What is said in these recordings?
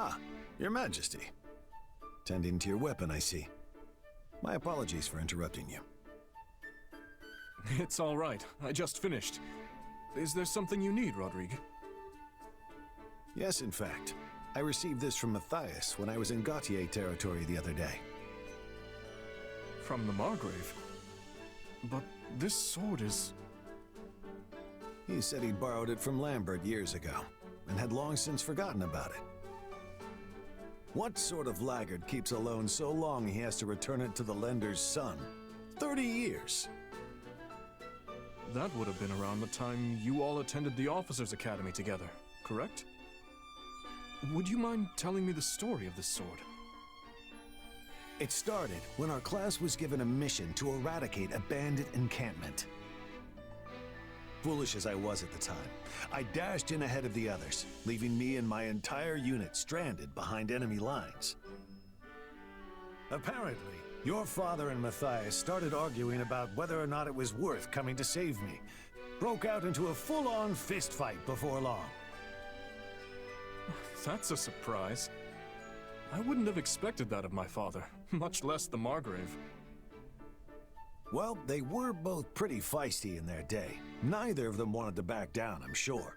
Ah, Your Majesty. Tending to your weapon, I see. My apologies for interrupting you. It's all right. I just finished. Is there something you need, Rodrigue? Yes, in fact. I received this from Matthias when I was in Gautier territory the other day. From the Margrave? But this sword is... He said he'd borrowed it from Lambert years ago, and had long since forgotten about it. What sort of laggard keeps a loan so long he has to return it to the lender's son? 30 years! That would have been around the time you all attended the Officers' Academy together, correct? Would you mind telling me the story of this sword? It started when our class was given a mission to eradicate a bandit encampment. Foolish as I was at the time, I dashed in ahead of the others, leaving me and my entire unit stranded behind enemy lines. Apparently, your father and Matthias started arguing about whether or not it was worth coming to save me. Broke out into a full-on fistfight before long. That's a surprise. I wouldn't have expected that of my father, much less the Margrave. Well, they were both pretty feisty in their day. Neither of them wanted to back down, I'm sure.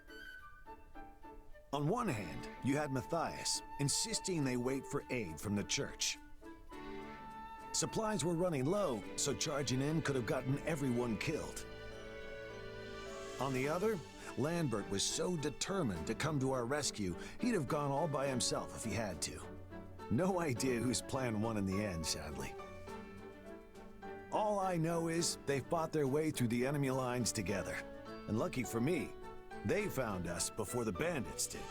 On one hand, you had Matthias, insisting they wait for aid from the church. Supplies were running low, so charging in could have gotten everyone killed. On the other, Lambert was so determined to come to our rescue, he'd have gone all by himself if he had to. No idea whose plan won in the end, sadly. All I know is they fought their way through the enemy lines together. And lucky for me, they found us before the bandits did.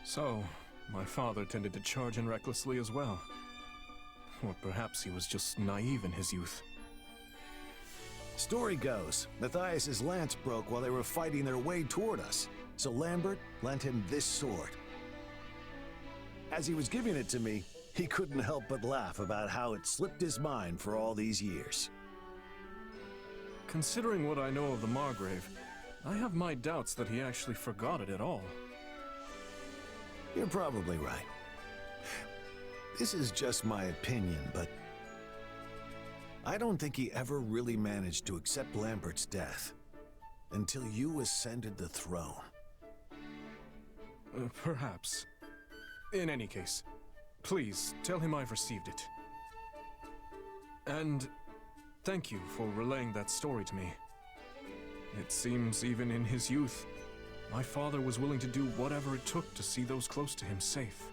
So, my father tended to charge in recklessly as well. Or perhaps he was just naive in his youth. Story goes, Matthias's lance broke while they were fighting their way toward us, so Lambert lent him this sword. As he was giving it to me, he couldn't help but laugh about how it slipped his mind for all these years. Considering what I know of the Margrave, I have my doubts that he actually forgot it at all. You're probably right. This is just my opinion, but I don't think he ever really managed to accept Lambert's death until you ascended the throne. Perhaps. In any case, please tell him I've received it. And thank you for relaying that story to me. It seems even in his youth, my father was willing to do whatever it took to see those close to him safe.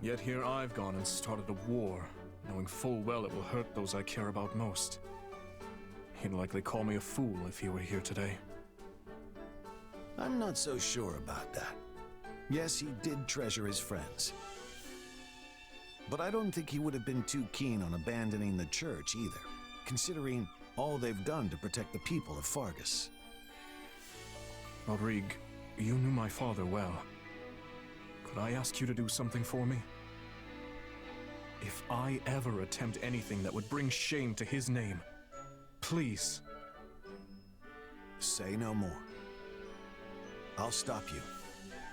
Yet here I've gone and started a war, knowing full well it will hurt those I care about most. He'd likely call me a fool if he were here today. I'm not so sure about that. Yes, he did treasure his friends. But I don't think he would have been too keen on abandoning the church either, considering all they've done to protect the people of Fargus. Rodrigue, you knew my father well. Could I ask you to do something for me? If I ever attempt anything that would bring shame to his name, please. Say no more. I'll stop you,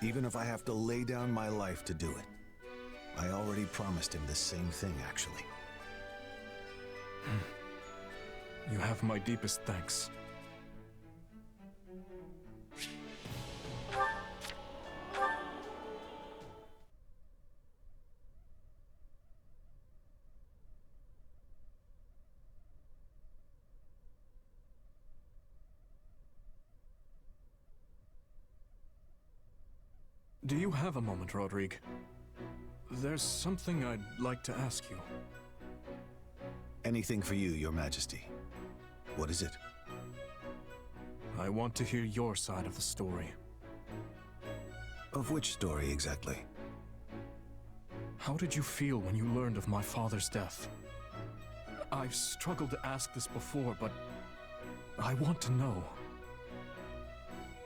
even if I have to lay down my life to do it. I already promised him the same thing, actually. You have my deepest thanks. Do you have a moment, Rodrigue? There's something I'd like to ask you. Anything for you, Your Majesty. What is it? I want to hear your side of the story. Of which story exactly? How did you feel when you learned of my father's death? I've struggled to ask this before, but I want to know.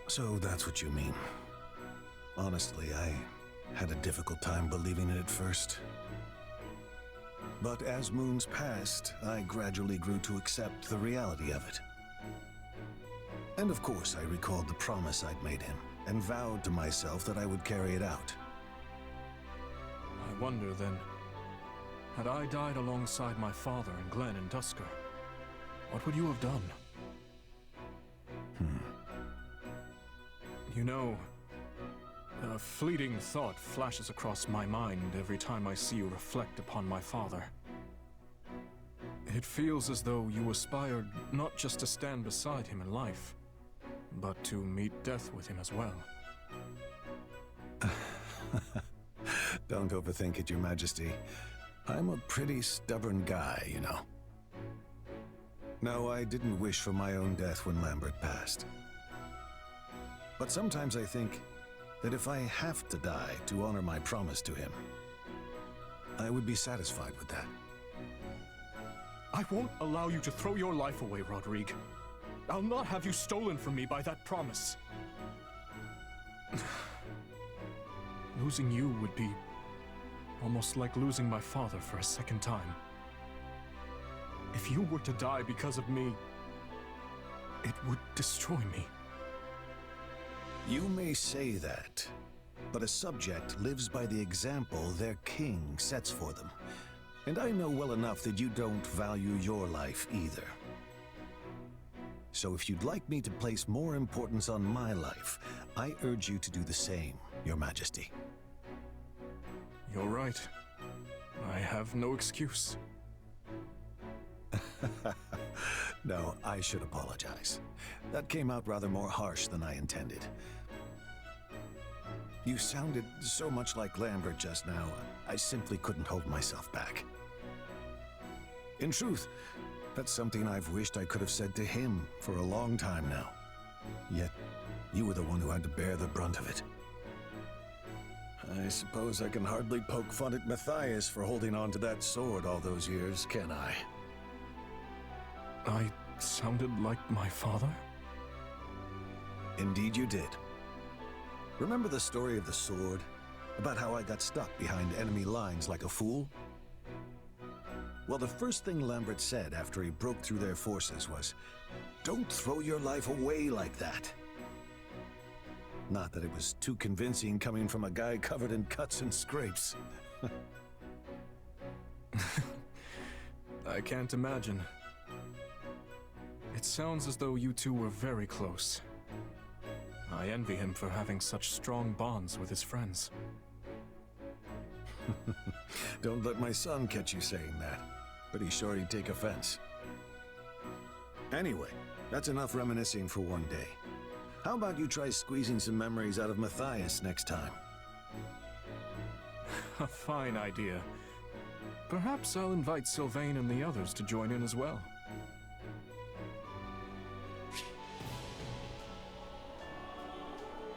So that's what you mean. Honestly, I had a difficult time believing it at first. But as moons passed, I gradually grew to accept the reality of it. And of course, I recalled the promise I'd made him, and vowed to myself that I would carry it out. I wonder then, had I died alongside my father and Glenn and Dusker, what would you have done? You know, a fleeting thought flashes across my mind every time I see you reflect upon my father. It feels as though you aspired not just to stand beside him in life, but to meet death with him as well. Don't overthink it, Your Majesty. I'm a pretty stubborn guy, you know. No, I didn't wish for my own death when Lambert passed. But sometimes I think that if I have to die to honor my promise to him, I would be satisfied with that. I won't allow you to throw your life away, Rodrigue. I'll not have you stolen from me by that promise. Losing you would be almost like losing my father for a second time. If you were to die because of me, it would destroy me. You may say that, but a subject lives by the example their king sets for them. And I know well enough that you don't value your life either. So if you'd like me to place more importance on my life, I urge you to do the same, Your Majesty. You're right. I have no excuse. No, I should apologize. That came out rather more harsh than I intended. You sounded so much like Lambert just now, I simply couldn't hold myself back. In truth, that's something I've wished I could have said to him for a long time now. Yet, you were the one who had to bear the brunt of it. I suppose I can hardly poke fun at Matthias for holding on to that sword all those years, can I? I sounded like my father? Indeed you did. Remember the story of the sword? About how I got stuck behind enemy lines like a fool? Well, the first thing Lambert said after he broke through their forces was, "Don't throw your life away like that." Not that it was too convincing coming from a guy covered in cuts and scrapes. I can't imagine. It sounds as though you two were very close. I envy him for having such strong bonds with his friends. Don't let my son catch you saying that. Pretty sure he'd take offense. Anyway, that's enough reminiscing for one day. How about you try squeezing some memories out of Matthias next time? A fine idea. Perhaps I'll invite Sylvain and the others to join in as well.